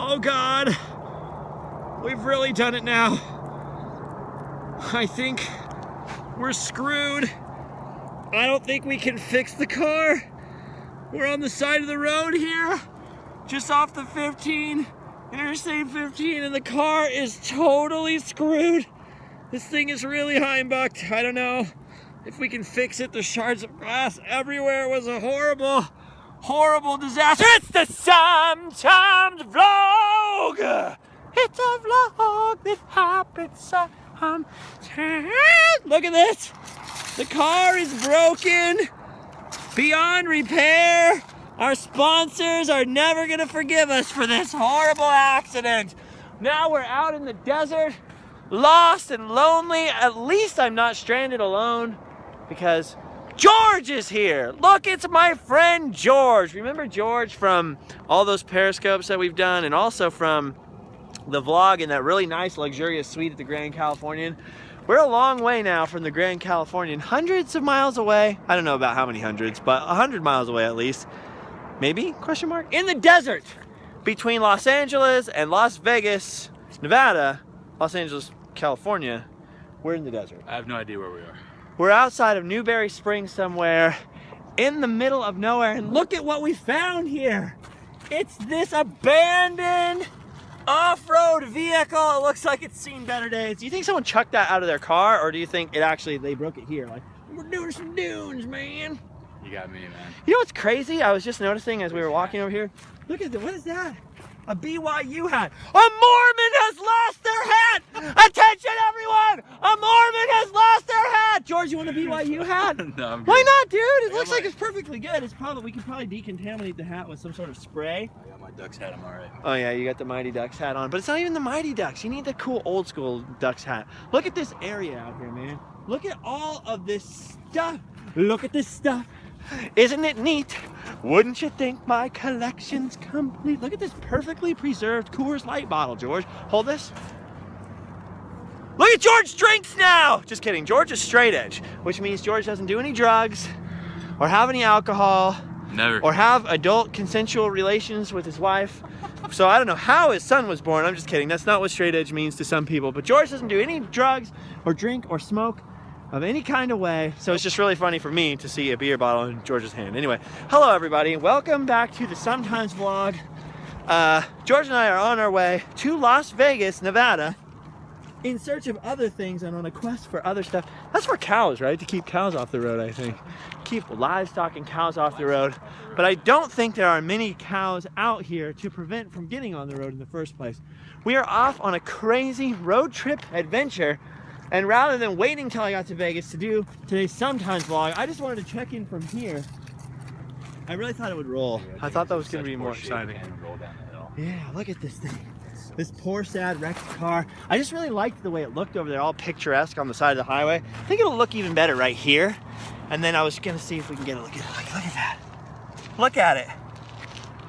Oh God, we've really done it now. I think we're screwed. I don't think we can fix the car. We're on the side of the road here, just off the 15, Interstate 15, and the car is totally screwed. This thing is really high-bucked. I don't know if we can fix it. There's shards of glass everywhere. It was a horrible, horrible disaster. It's the Sometimes Vlog! It's a vlog that happens sometimes. Look at this. The car is broken, beyond repair. Our sponsors are never gonna forgive us for this horrible accident. Now we're out in the desert, lost and lonely. At least I'm not stranded alone because George is here. Look, it's my friend George. Remember George from all those periscopes that we've done, and also from the vlog in that really nice luxurious suite at the Grand Californian? We're a long way now from the Grand Californian, hundreds of miles away. I don't know about how many hundreds, but 100 miles away at least. Maybe, question mark? In the desert between Los Angeles and Las Vegas, Nevada, Los Angeles, California. We're in the desert. I have no idea where we are. We're outside of Newberry Springs somewhere in the middle of nowhere, and look at what we found here. It's this abandoned off-road vehicle. It looks like it's seen better days. Do you think someone chucked that out of their car, or do you think it actually, they broke it here? Like, we're doing some dunes, man. You got me, man. You know what's crazy? I was just noticing as we were walking over here. Look at what is that? A BYU hat. A Mormon has lost their hat! Attention, everyone! A Mormon has lost their hat! George, you want a BYU hat? No, I'm good. Why not, dude? It looks like it's perfectly good. It's probably, we could probably decontaminate the hat with some sort of spray. I got my Ducks hat, I'm alright. Oh yeah, you got the Mighty Ducks hat on, but it's not even the Mighty Ducks. You need the cool old school Ducks hat. Look at this area out here, man. Look at all of this stuff. Look at this stuff. Isn't it neat? Wouldn't you think my collection's complete? Look at this perfectly preserved Coors Light bottle, George. Hold this. Look at George's drinks now! Just kidding, George is straight edge, which means George doesn't do any drugs or have any alcohol. Never. Or have adult consensual relations with his wife. So I don't know how his son was born. I'm just kidding. That's not what straight edge means to some people. But George doesn't do any drugs or drink or smoke of any kind of way. So it's just really funny for me to see a beer bottle in George's hand. Anyway, hello everybody. Welcome back to the Sometimes Vlog. George and I are on our way to Las Vegas, Nevada, in search of other things and on a quest for other stuff. That's for cows, right? To keep cows off the road, I think. Keep livestock and cows off the road. But I don't think there are many cows out here to prevent from getting on the road in the first place. We are off on a crazy road trip adventure. And rather than waiting till I got to Vegas to do today's Sometimes Vlog, I just wanted to check in from here. I really thought it would roll. I thought that was going to be more exciting. Yeah, look at this thing. This poor, sad, wrecked car. I just really liked the way it looked over there, all picturesque on the side of the highway. I think it'll look even better right here. And then I was gonna see if we can get a look at it. Look at that. Look at it.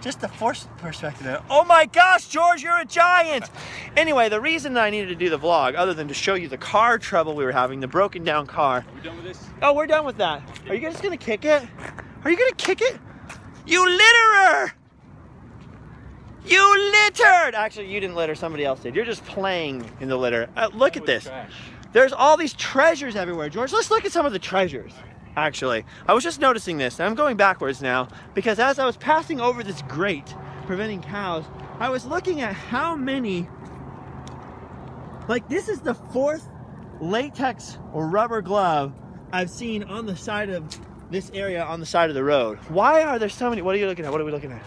Just the force perspective of it. Oh my gosh, George, you're a giant! Anyway, the reason that I needed to do the vlog, other than to show you the car trouble we were having, the broken down car. Are we done with this? Oh, we're done with that. Are you just gonna kick it? Are you gonna kick it? You litterer! You littered! Actually, you didn't litter, somebody else did. You're just playing in the litter. Look at this. Trash. There's all these treasures everywhere. George, let's look at some of the treasures. Actually, I was just noticing this, and I'm going backwards now, because as I was passing over this grate, preventing cows, I was looking at how many, like this is the 4th latex or rubber glove I've seen on the side of this area on the side of the road. Why are there so many? What are you looking at? What are we looking at?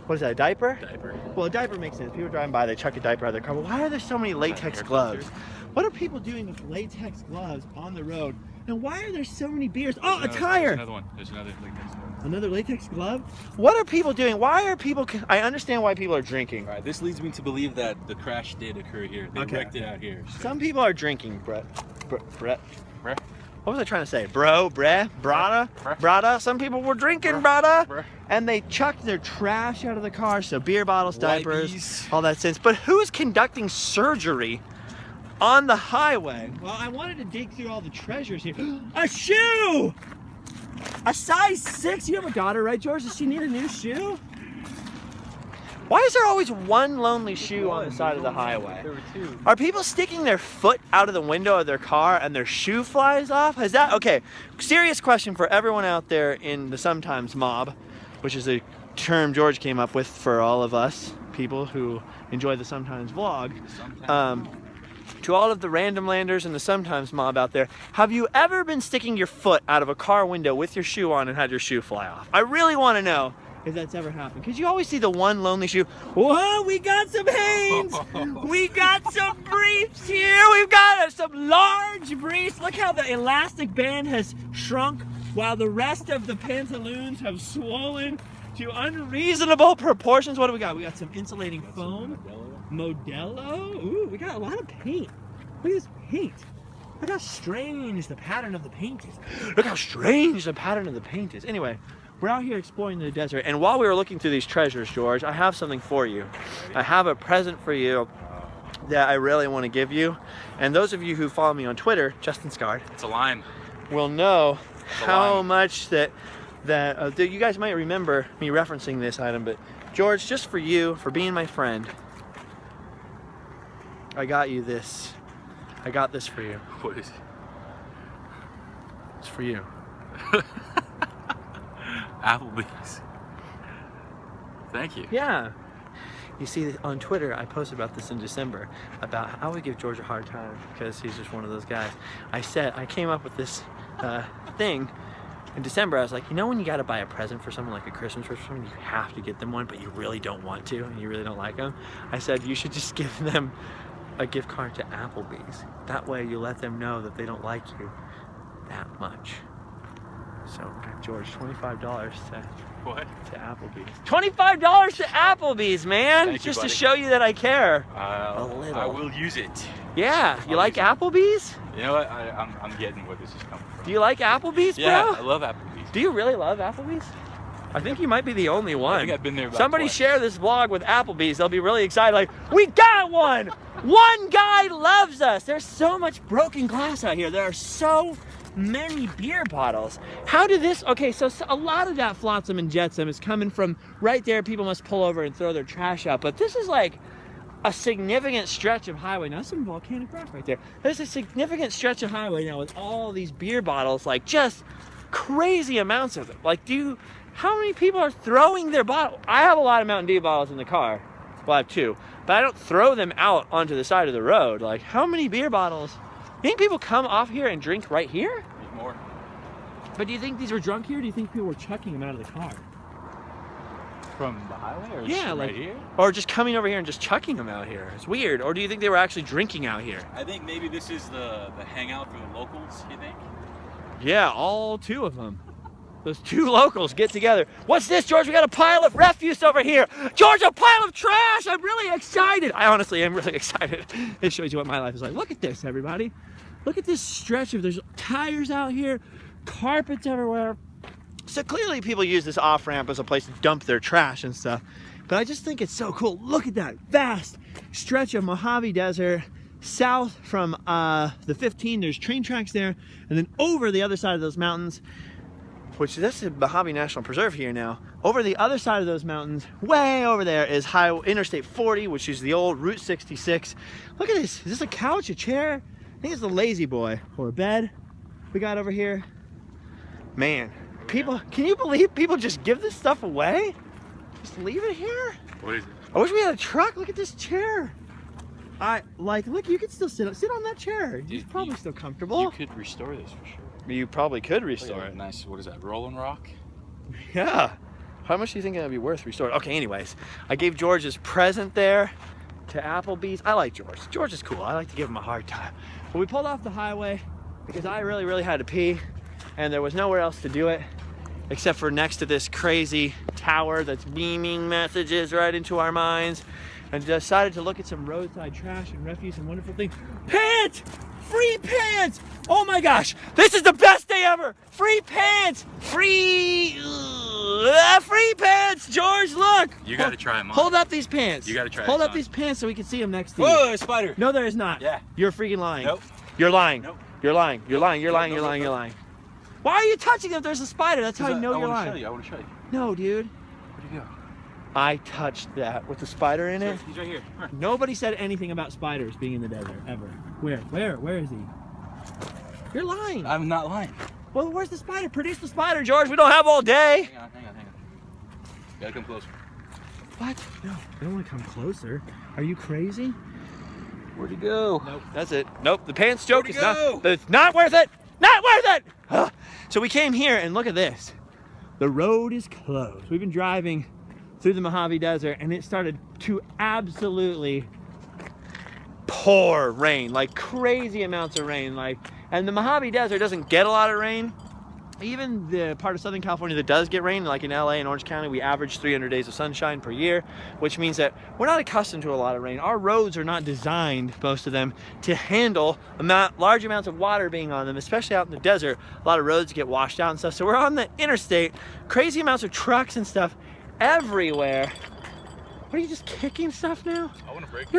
What is that, a diaper? Diaper. Well, a diaper makes sense. People driving by, they chuck a diaper out of their car. But why are there so many latex gloves? What are people doing with latex gloves on the road? And why are there so many beers? Oh, a tire! There's another one. There's another latex glove. Another latex glove? What are people doing? Why are people... I understand why people are drinking. All right, this leads me to believe that the crash did occur here. They Okay. wrecked it out here. So. Some people are drinking, Brett. Brett. Bruh. What was I trying to say? Bro, breh, brada, Bruh. brada. Some people were drinking, Bruh. brada. Bruh. And they chucked their trash out of the car. So beer bottles, diapers, Wipies. all that sense. But who's conducting surgery on the highway? Well, I wanted to dig through all the treasures here. A shoe! A size 6. You have a daughter, right, George? Does she need a new shoe? Why is there always one lonely shoe on the side of the highway? There were two. Are people sticking their foot out of the window of their car and their shoe flies off? Is that, okay, serious question for everyone out there in the Sometimes mob, which is a term George came up with for all of us people who enjoy the Sometimes vlog. To all of the random landers and the Sometimes mob out there, have you ever been sticking your foot out of a car window with your shoe on and had your shoe fly off? I really want to know if that's ever happened, because you always see the one lonely shoe. Whoa, we got some Hanes! We got some briefs here! We've got some large briefs. Look how the elastic band has shrunk while the rest of the pantaloons have swollen to unreasonable proportions. What do we got? We got some insulating foam. Modelo. Ooh, we got a lot of paint. Look at this paint. Look how strange the pattern of the paint is. Look how strange the pattern of the paint is. Anyway, we're out here exploring the desert, and while we were looking through these treasures, George, I have something for you. I have a present for you that I really want to give you. And those of you who follow me on Twitter, Justin Scard, It's a lime. will know how much that you guys might remember me referencing this item, but George, just for you, for being my friend, I got you this. I got this for you. What is it? It's for you. Applebee's. Thank you. Yeah. You see, on Twitter, I posted about this in December, about how we give George a hard time because he's just one of those guys. I came up with this thing in December. I was like, you know when you got to buy a present for someone, like a Christmas present for someone, you have to get them one, but you really don't want to, and you really don't like them? I said, you should just give them a gift card to Applebee's. That way you let them know that they don't like you that much. So, George, $25 to Applebee's. $25 to Applebee's, man! Thank you, just buddy. to show you that I care. I little. will use it. Yeah, you I'll like use it. Applebee's? You know what? I'm getting where this is coming from. Do you like Applebee's, Yeah, bro? I love Applebee's. Do you really love Applebee's? I think you might be the only one. I think I've been there about Somebody twice. share this vlog with Applebee's. They'll be really excited. Like, we got one! One guy loves us! There's so much broken glass out here. There are so many beer bottles. How did this... Okay, so a lot of that flotsam and jetsam is coming from right there. People must pull over and throw their trash out. But this is like a significant stretch of highway. Now, some volcanic rock right there. There's a significant stretch of highway now with all these beer bottles. Like, just crazy amounts of them. Like, how many people are throwing their bottle? I have a lot of Mountain Dew bottles in the car. Well, I have two. But I don't throw them out onto the side of the road. Like, how many beer bottles? You think people come off here and drink right here? Need more. But do you think these were drunk here? Or do you think people were chucking them out of the car? From the highway or Yeah, right like, here? or just coming over here and just chucking them out here. It's weird. Or do you think they were actually drinking out here? I think maybe this is the hangout for the locals, you think? Yeah, all two of them. Those two locals get together. What's this, George? We got a pile of refuse over here. George, a pile of trash. I'm really excited. I honestly am really excited. It shows you what my life is like. Look at this, everybody. Look at this stretch of, there's tires out here, carpets everywhere. So clearly people use this off-ramp as a place to dump their trash and stuff. But I just think it's so cool. Look at that vast stretch of Mojave Desert. South from the 15, there's train tracks there. And then over the other side of those mountains, which that's the Mojave National Preserve here now. Over the other side of those mountains, way over there, is Interstate 40, which is the old Route 66. Look at this. Is this a couch, a chair? I think it's the lazy boy or a bed we got over here. Man, people, can you believe people just give this stuff away? Just leave it here? What is it? I wish we had a truck. Look at this chair. Look, you could still sit on that chair. It's probably still comfortable. You could restore this for sure. You probably could restore it. Nice, what is that, Rolling Rock? Yeah. How much do you think it would be worth restored? Okay, anyways, I gave George his present there to Applebee's. I like George. George is cool. I like to give him a hard time. But we pulled off the highway because I really, really had to pee, and there was nowhere else to do it except for next to this crazy tower that's beaming messages right into our minds, and decided to look at some roadside trash and refuse and wonderful things. Pants! Free pants! Oh my gosh, this is the best day ever! Free pants! Free pants! George, look! You gotta try them on. Hold up these pants. You gotta try Hold this up on. these pants so we can see them next to you. Whoa, a spider! No, there is not. Yeah. You're freaking lying. Nope. You're lying. Nope. You're lying. You're lying. You're lying. You're lying. You're Nope. lying. Why are you touching them if there's a spider? That's how I know you're I wanna lying. show you, I wanna show you. No, dude. Where'd you go? I touched that with the spider in it. He's right here. Come on. Nobody said anything about spiders being in the desert, ever. Where is he? You're lying. I'm not lying. Well, where's the spider? Produce the spider, George. We don't have all day. Hang on. Gotta come closer. What? No, I don't want to come closer. Are you crazy? Where'd he go? Nope, that's it. Nope, the pants joke is go? it's not worth it. Not worth it. Ugh. So we came here and look at this. The road is closed. We've been driving through the Mojave Desert and it started to absolutely pour rain, like crazy amounts of rain. And the Mojave Desert doesn't get a lot of rain. Even the part of Southern California that does get rain, like in LA and Orange County, we average 300 days of sunshine per year, which means that we're not accustomed to a lot of rain. Our roads are not designed, most of them, to handle large amounts of water being on them, especially out in the desert. A lot of roads get washed out and stuff. So we're on the interstate, crazy amounts of trucks and stuff everywhere. What, are you just kicking stuff now? I want to break.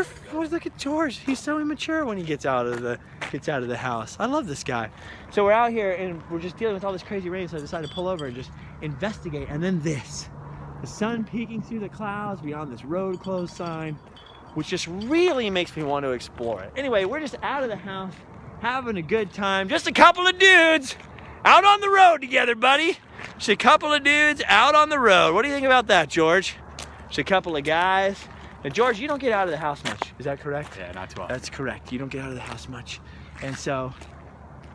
Look at George. He's so immature when he gets out of the house. I love this guy. So we're out here and we're just dealing with all this crazy rain. So I decided to pull over and just investigate. And then this, the sun peeking through the clouds beyond this road closed sign, which just really makes me want to explore it. Anyway, we're just out of the house, having a good time. Just a couple of dudes out on the road together, buddy. Just a couple of dudes out on the road. What do you think about that, George? Just a couple of guys. Now, George, you don't get out of the house much. Is that correct? Yeah, not too often. That's correct. You don't get out of the house much. And so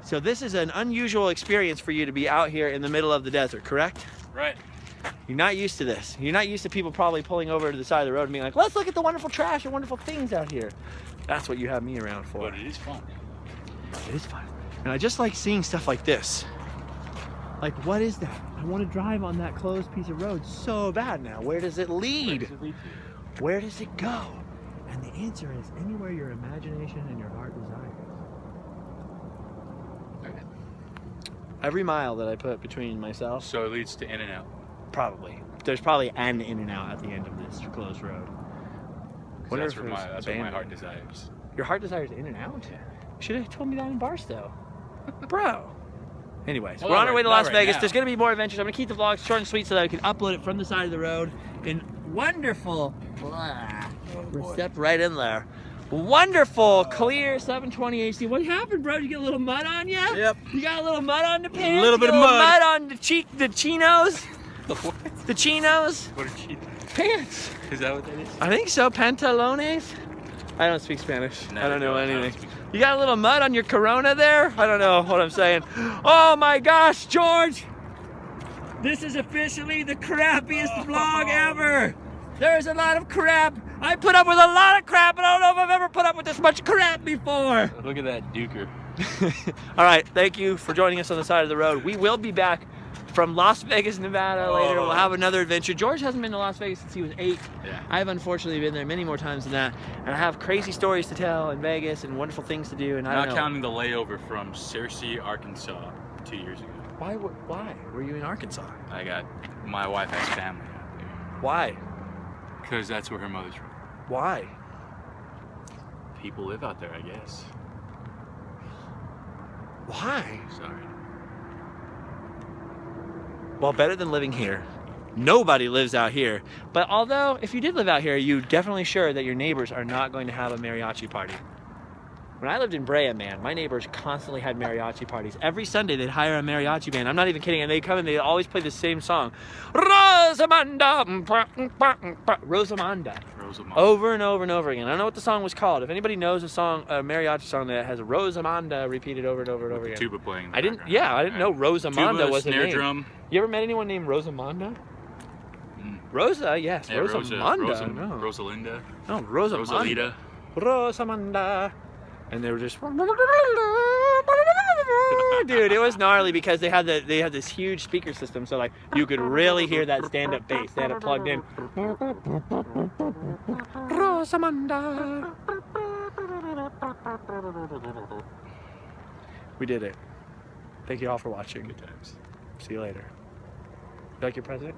this is an unusual experience for you to be out here in the middle of the desert, correct? Right. You're not used to this. You're not used to people probably pulling over to the side of the road and being like, let's look at the wonderful trash and wonderful things out here. That's what you have me around for. But it is fun. It is fun. And I just like seeing stuff like this. Like, what is that? I want to drive on that closed piece of road so bad now. Where does it lead? Where does it go? And the answer is anywhere your imagination and your heart desires. Okay. Every mile that I put between myself, So it leads to In-N-Out. probably. There's probably an In-N-Out at the end of this closed road. Wonder That's if what it was that's what my abandoned. heart desires. Your heart desires In-N-Out? You should have told me that in Barstow. Bro. Anyways, Well, we're on not our way to right- Las not right Vegas. now. There's going to be more adventures. I'm going to keep the vlogs short and sweet so that I can upload it from the side of the road in wonderful, step right in there. Wonderful, clear 720 HD. What happened, bro? Did you get a little mud on you? Yep. You got a little mud on the pants? little bit You of got a little mud. on the chinos? What? The chinos? What are you? Pants. Is that what that is? I think so. Pantalones? I don't speak Spanish. No, I don't know I don't anything. speak Spanish. You got a little mud on your Corona there? I don't know what I'm saying. Oh my gosh, George! This is officially the crappiest vlog ever! There's a lot of crap. I put up with a lot of crap, but I don't know if I've ever put up with this much crap before. Look at that duker. All right, thank you for joining us on the side of the road. We will be back from Las Vegas, Nevada later. We'll have another adventure. George hasn't been to Las Vegas since he was 8. Yeah. I've unfortunately been there many more times than that. And I have crazy stories to tell in Vegas and wonderful things to do. And I Not don't know. counting the layover from Searcy, Arkansas 2 years ago. Why were you in Arkansas? My wife has family out there. Why? Because that's where her mother's from. Why? People live out there, I guess. Why? Sorry. Well, better than living here. Nobody lives out here. But although, if you did live out here, you're definitely sure that your neighbors are not going to have a mariachi party. When I lived in Brea, man, my neighbors constantly had mariachi parties. Every Sunday, they'd hire a mariachi band. I'm not even kidding. And they'd come and they'd always play the same song. Rosamanda. Rosamanda. Rosamond. Over and over and over again. I don't know what the song was called. If anybody knows a song, a mariachi song that has Rosamanda repeated over and over and over again. Tuba playing. In the I didn't background. know Rosamanda Tuba, was a snare name. drum. You ever met anyone named Rosamanda? Mm. Rosa, yes. Yeah, Rosamanda. No. Rosalinda. No, Rosamanda. Rosalita. Rosamanda. And they were just dude, it was gnarly because they had this huge speaker system, so like you could really hear that stand-up bass. They had it plugged in. Rosamanda. We did it. Thank you all for watching. Good times. See you later. You like your present?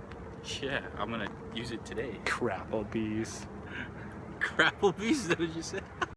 Yeah, I'm gonna use it today. Crapple bees. Crapplebees, is that what you said?